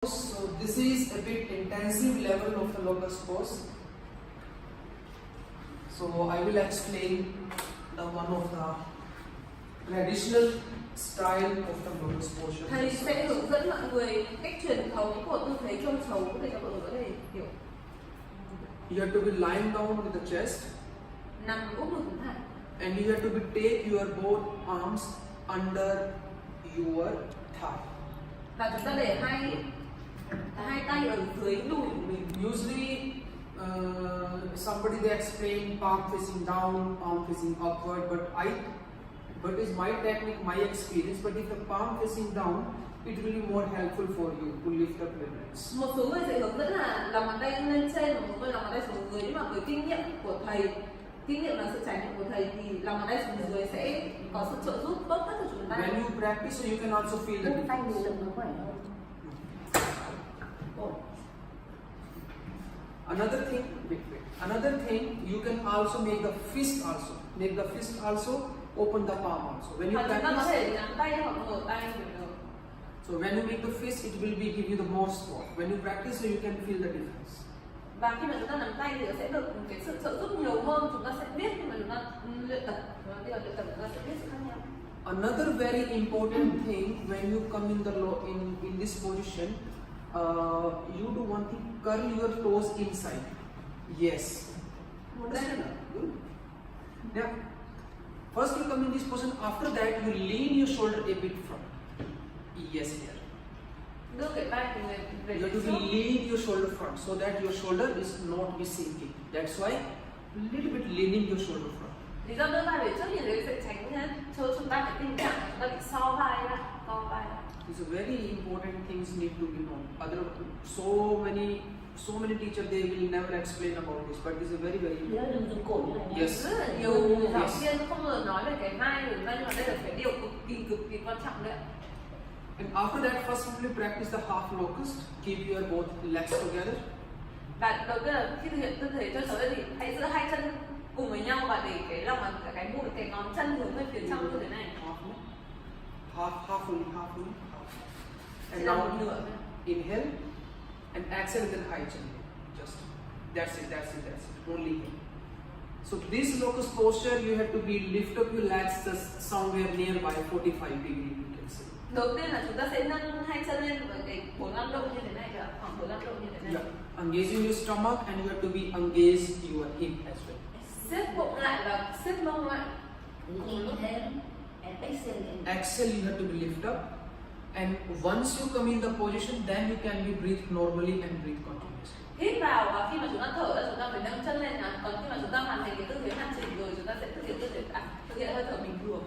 So this is a bit intensive level of the locust pose. So I will explain the one of the traditional style of the locust posture. Thầy sẽ hướng dẫn mọi người cách truyền thống của tư thế chôn trấu để cho mọi người có thể hiểu. You have to be lying down with the chest. Nằm úp ngực thẳng. And you have to be take your both arms under your thigh. Và chúng ta để hai tay ở dưới đùi của mình. Usually somebody they explain palm facing down, palm facing upward, but it's my technique, my experience. But if the palm facing down, it will be more helpful for you to lift up your legs. Một số người sẽ hướng dẫn là lòng bàn tay lên trên và một người lòng bàn tay xuống dưới, nhưng mà với kinh nghiệm của thầy, kinh nghiệm và sự trải nghiệm của thầy thì lòng bàn tay xuống dưới sẽ có sự trợ giúp tốt nhất cho chúng ta. When you practice, you can also feel the difference. Another thing, you can also make the fist also. Make the fist also, open the palm also. When you practice, so when you make the fist, it will be give you the more support. When you practice, you can feel the difference. Và khi mà chúng ta nắm tay thì sẽ được cái sự trợ giúp nhiều hơn, chúng ta sẽ biết khi mà chúng ta luyện tập, chúng ta sẽ biết sự khác nhau. Another very important thing when you come in this position, you do one thing: curl your toes inside. Yes. Good. Yeah. First you come in this position. After that you lean your shoulder a bit front. Yes, here. Đưa cái vai của người về You have to lean your shoulder front so that your shoulder is not be sinking. That's why a little bit leaning your shoulder front. Lý do đưa vai về trước như thế sẽ tránh cho chúng ta cái tình trạng chúng ta bị so vai ra, co vai ra. These are very important things need to be known. So many teachers they will never explain about this, but this is very important. Yes. Rất là nhiều giáo viên không bao giờ nói về cái vai của chúng ta, nhưng mà đây là cái điều cực kỳ quan trọng đấy. And after that, first simply practice the half locust. Keep your both legs together. Và đầu tiên là khi thực hiện tư thế chôn trấu thì hãy giữ hai chân cùng với nhau và để cái lòng bàn cái mũi, cái ngón chân hướng về phía trong như thế này. Half. And now inhale and exhale with the high chin. Just that's it. Only here. So this locust posture, you have to be lift up your legs just somewhere nearby 45 degree. You can say. Đầu tiên là chúng ta sẽ nâng hai chân lên với cái 45 độ như thế này, khoảng 45 độ như thế này. Yeah. Engaging your stomach and you have to be engaged your hip as well. Siết bụng lại và siết mông lại. Exhale, you have to be lift up. And once you come in the position, then you can be breathe normally and breathe continuously. Hít vào và khi mà chúng ta thở ra chúng ta phải nâng chân lên. Còn khi mà chúng ta hoàn thành cái tư thế hoàn chỉnh rồi, chúng ta sẽ thực hiện hơi thở bình thường.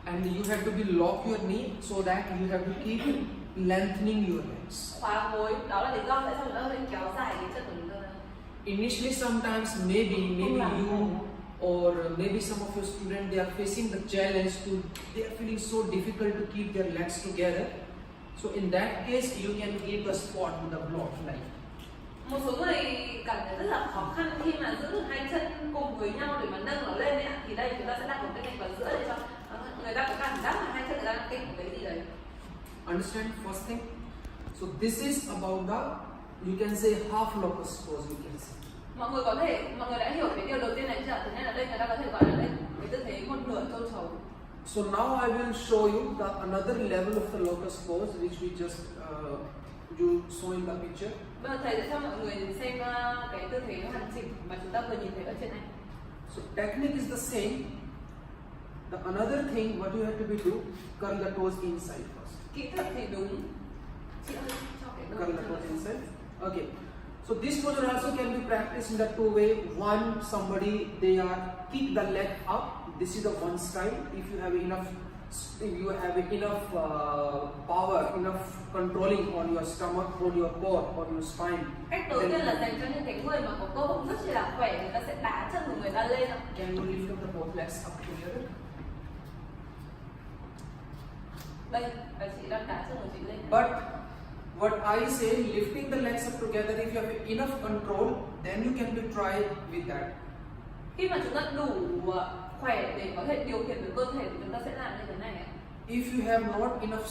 And you have to be lock your knee so that you have to keep lengthening your legs. Khóa gối, đó là lý do tại sao chúng ta phải kéo dài cái chân của chúng ta. Initially, sometimes maybe you or maybe some of your students they are facing the challenge they are feeling so difficult to keep their legs together. So in that case, you can keep a spot with a block like. Một số người cảm thấy rất là khó khăn khi mà giữ được hai chân cùng với nhau để mà nâng nó lên ấy, thì đây chúng ta sẽ đặt một cái gạch vào giữa để cho người ta có cảm giác là hai chân người ta đang kích một cái gì đấy. Understand first thing? So this is about the, you can say half locust pose, you can say. Mọi người đã hiểu cái điều đầu tiên này chưa? Thứ nhất là đây người ta có thể gọi là đây cái tư thế một nửa chôn trấu. So now I will show you the another level of the locust pose which we just you saw in the picture. Bây giờ thầy sẽ cho mọi người xem cái tư thế hoàn chỉnh mà chúng ta vừa nhìn thấy ở trên này. So technique is the same. The another thing what you have to be do, curl the toes inside first. Kỹ thuật thì đúng. Chị ơi, cho cái Curl the toes inside. Okay. So this posture also can be practiced in the two way. One, somebody they are keep the leg up. This is the one style. If you have enough power, enough controlling on your stomach, on your core, on your spine. Cách đầu tiên là dành cho những cái người mà có cơ bụng rất là khỏe, người ta sẽ đá chân của người ta lên. Can you lift up the both legs up together? Đây, và chị đang đá chân của chị lên. But what I say, lifting the legs up together, if you have enough control, then you can be try with that. Khi mà chúng ta đủ khỏe để có thể điều khiển được cơ thể thì chúng ta sẽ làm như thế này. if you have not enough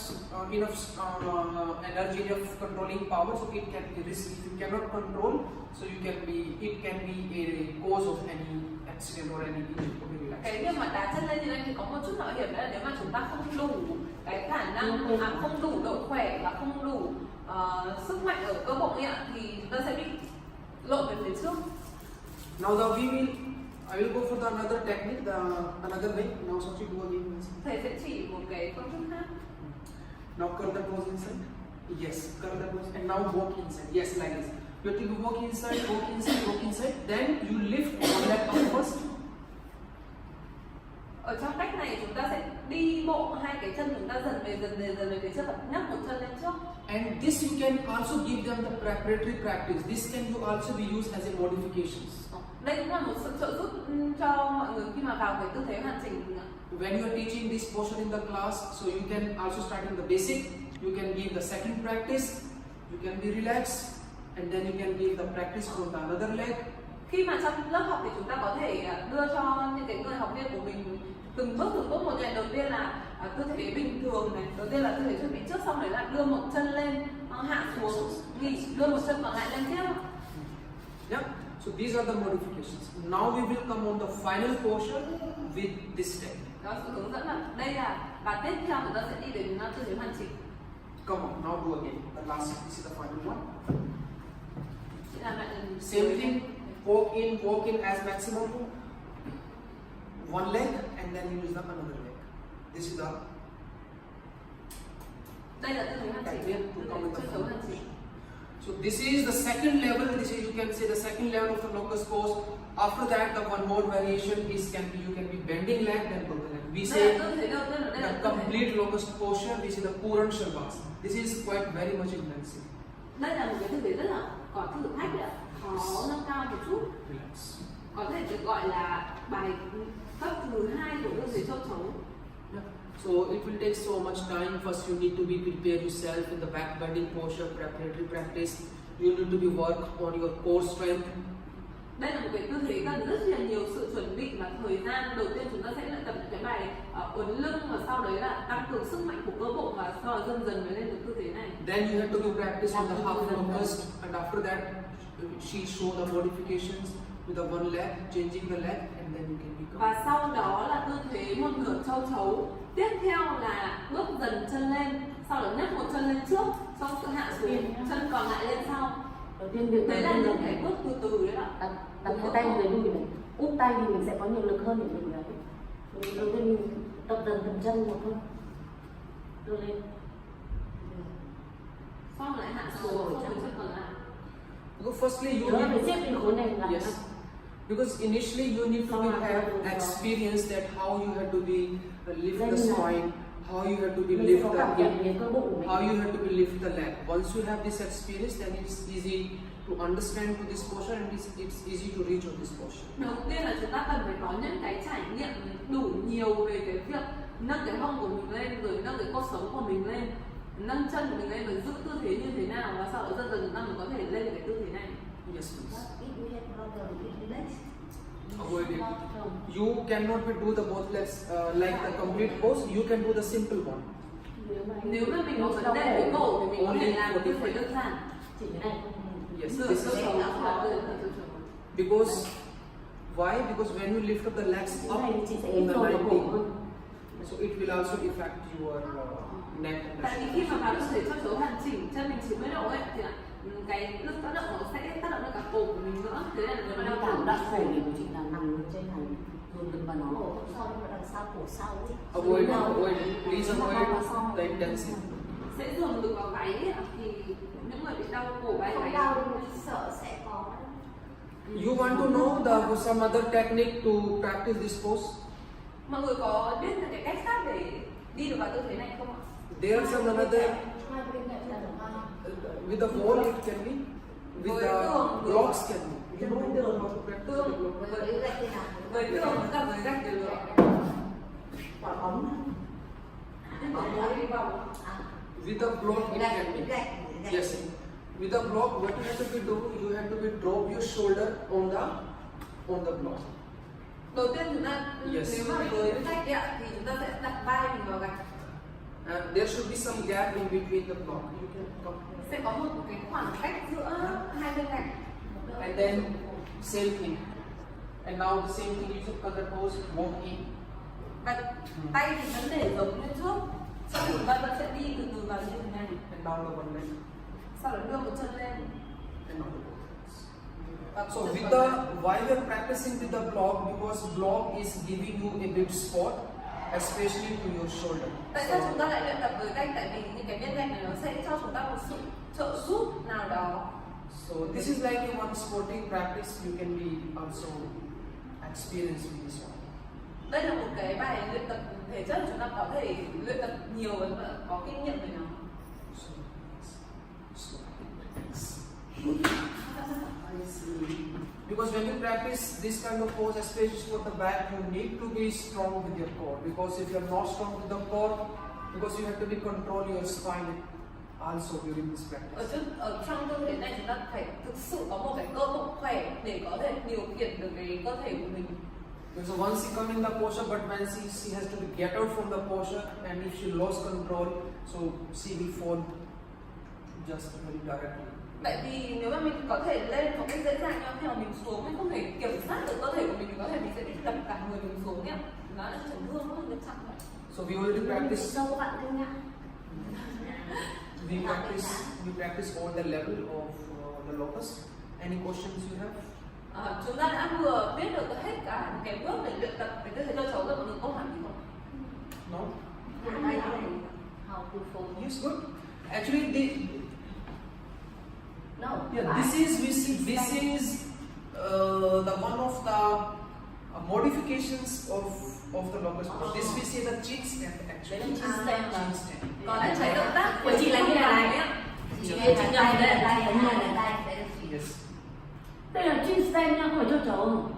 energy of controlling power, so it can be risky. If you cannot control, so it can be a cause of any accident or any injury. Cái việc mà đá chân lên như này thì có một chút mạo hiểm, đó là nếu mà chúng ta không đủ cái khả năng, không đủ độ khỏe và không đủ sức mạnh ở cơ bụng ấy, thì chúng ta sẽ bị lộn về phía trước. Now I will go for another technique, another way. Now Sachi do again. Thầy sẽ chỉ một cái phương thức khác. Now curl the toes inside. Yes, curl the toes and now walk inside. Yes, like this. You have to walk inside, walk inside, walk inside. Then you lift one leg up first. Ở trong cách này chúng ta sẽ đi bộ hai cái chân chúng ta dần về phía trước và nhấc một chân lên trước. And this you can also give them the preparatory practice. This can also be used as a modifications. Đây cũng là một sự trợ giúp cho mọi người khi mà vào cái tư thế hoàn chỉnh. When you are teaching this portion in the class, so you can also start in the basic. You can give the second practice. You can be relaxed, and then you can give the practice from the another leg. Khi mà trong lớp học thì chúng ta có thể đưa cho những cái người học viên của mình từng bước một này. Đầu tiên là tư thế bình thường này, đầu tiên là tư thế chuẩn bị trước, xong đấy là đưa một chân lên, hạ xuống, nghỉ, đưa một chân còn lại lên tiếp. Yeah. So these are the modifications. Now we will come on the final portion with this technique. Đó, sự hướng dẫn là đây là và tiếp theo chúng ta sẽ đi đến tư thế hoàn chỉnh. Come on, now do again. The last, this is the final one. Sẽ làm lại Same thing. Walk in as maximum. One leg and then you use the another leg. This is the. Đây là tư thế hoàn chỉnh. Tư thế hoàn chỉnh. So this is the second level. This is, you can say, the second level of the locust pose. After that, the one more variation is you can be bending leg then broken leg. We say the complete locust posture. This is the Puran Shalabhasana. This is quite very much intensive. Đây là một cái tư thế rất là có thử thách đấy, khó nâng cao một chút. Relax. Có thể được gọi là bài cấp thứ 2 của tư thế châu chấu. So it will take so much time. First, you need to be prepare yourself in the back bending posture, preparatory practice. You need to be work on your core strength. Đây là một cái tư thế cần rất là nhiều sự chuẩn bị và thời gian. Đầu tiên chúng ta sẽ tập cái bài uốn lưng và sau đấy là tăng cường sức mạnh của cơ bụng và sau đó dần dần mới lên được tư thế này. Then you have to do practice on the half locust, and after that, she show the modifications with the one leg, changing the leg, and then you can become. Và sau đó là tư thế một nửa châu chấu. Tiếp theo là bước dần chân lên, sau đó nhấc một chân lên trước, xong sự hạ xuống, chân còn lại lên sau. Đầu tiên việc đấy là những cái bước từ từ đấy ạ. Đặt cái tay về đùi này, úp tay thì mình sẽ có nhiều lực hơn để mình đấy. Đầu tiên mình tập dần từng chân một thôi, đưa lên. Xong lại hạ xuống, xong rồi chân còn lại. Because firstly you need to xếp cái khối này lại. Yes. Because initially you need to have experience that how you have to be lift the spine, how you have to be lift the hip, how you have to be lift the leg. Once you have this experience, then it's easy to understand to this posture and it's easy to reach on this posture. Đầu tiên là chúng ta cần phải có những cái trải nghiệm đủ nhiều về cái việc nâng cái hông của mình lên, rồi nâng cái cột sống của mình lên, nâng chân của mình lên và giữ tư thế như thế nào, và sau đó dần dần chúng ta mới có thể lên được cái tư thế này. Yes, please. Avoid it. You cannot do the both legs like the complete pose. You can do the simple one. Nếu mà mình có vấn đề với cổ thì mình có thể làm tư thế đơn giản. Chỉ cái này. Yes, this is because why? Because when you lift up the legs up on the 90, so it will also affect your neck. Tại vì khi mà vào tư thế cho số hoàn chỉnh, chân mình 90 độ ấy thì cái lực tác động nó sẽ tác động đến cả cổ của mình nữa. Thế nên là nếu mà đau cổ đoạn cổ thì của chị là nằm trên này, dồn lực vào nó. Sau đó đằng sau cổ sau ấy. Avoid, please avoid the intensive. Sẽ dồn lực vào gáy ấy, thì những người bị đau cổ vai gáy sợ sẽ có. You want to know some other technique to practice this pose? Mọi người có biết cái cách khác để đi được vào tư thế này không ạ? There's some another. With the wall it can be, with the blocks can be. You know how to practice the block. Với tường cả với gạch đều được. Quả bóng. With the block it can be. Yes. With the block, what you have to do, you have to drop your shoulder on the block. Đầu tiên chúng ta nếu mà với gạch thì chúng ta sẽ đặt vai mình vào gạch. And there should be some gap in between the block. You can come here. Sẽ có một cái khoảng cách giữa hai bên cạnh. And then same thing. And now the same thing, you should cut the toes, walk in. Và tay thì vẫn để giống như trước. Sau đó chúng ta vẫn sẽ đi từ từ vào như thế này. And down the one leg. Sau đó đưa một chân lên. And on the both legs. Và So chân with vào. the, while you're practicing with the block, because block is giving you a big spot, especially to your shoulder. Tại sao chúng ta lại luyện tập với gạch? Tại vì những cái viên gạch này nó sẽ cho chúng ta một sự trợ giúp nào đó. So this is like a one sporting practice. You can be also experienced with this one. Đây là một cái bài luyện tập thể chất chúng ta có thể luyện tập nhiều và có kinh nghiệm về nó. Because when you practice this kind of pose, especially for the back, you need to be strong with your core. Because if you are not strong with the core, because you have to be control your spine also during this practice. Ở trong cơ thể này chúng ta phải thực sự có một cái cơ bụng khỏe để có thể điều khiển được cái cơ thể của mình. So once you come in the posture, but when she has to get out from the posture, and if she lost control, so she will fall just very directly. Tại vì nếu mà mình có thể lên một cách dễ dàng nhưng khi mà mình xuống mình không thể kiểm soát được cơ thể của mình có thể mình sẽ bị đập cả người mình xuống nhé. Nó là chấn thương rất là nghiêm trọng vậy. So we already practice. Sâu các bạn thương nhá. We practice all the level of the locust. Any questions you have? Chúng ta đã vừa biết được hết cả những cái bước để luyện tập cái tư thế cho cháu rồi, còn đừng câu hỏi gì không? No. How to fold. Yes, good. Actually, No. yeah, this is the one of the modifications of the locust pose. This we say the chin stand actually. Đấy là chin stand mà. Chin stand. Còn lại thấy động tác Của chị là như này này. Chị nhầm đây là tay, như này là tay. Yes. Đây là chin stand nha, không phải cho cháu.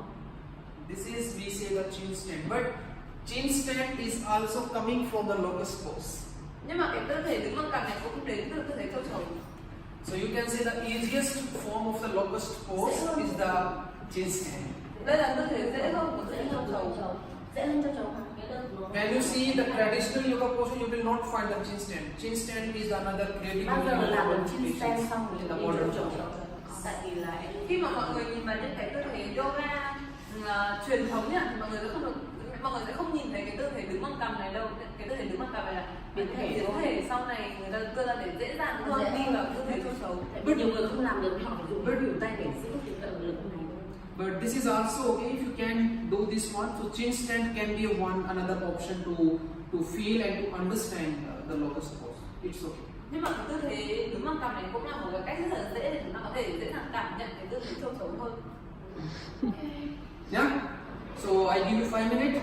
This is we say the chin stand, but chin stand is also coming from the locust pose. Nhưng mà cái tư thế đứng bằng cằm này cũng đến từ tư thế châu chấu. So you can say the easiest form of the locust pose is the chin stand. Đây là tư thế dễ hơn của tư thế châu chấu. Dễ hơn cho cháu hả? When you see the traditional yoga posture, you will not find the chin stand. Chin stand is another creative Bao giờ làm được chin modification stand xong in the rồi modern cháu. yoga. Tại vì là Khi mà mọi người nhìn vào những cái tư thế yoga truyền thống nhá, thì mọi người sẽ không nhìn thấy cái tư thế đứng bằng cằm này đâu. Cái tư thế đứng bằng cằm này là biến thể sau này người ta đưa ra để dễ dàng hơn đi vào tư thế châu chấu. tại vì nhiều người không làm được họ phải dùng hơi nhiều tay để giữ cái động lực này. But this is also okay if you can do this one. So chin stand can be another option to feel and to understand the locust pose. It's okay. Nhưng mà cái tư thế đứng bằng cằm này cũng là một cái cách rất là dễ để chúng ta có thể dễ dàng cảm nhận cái tư thế châu chấu hơn. Yeah. So I give you 5 minutes.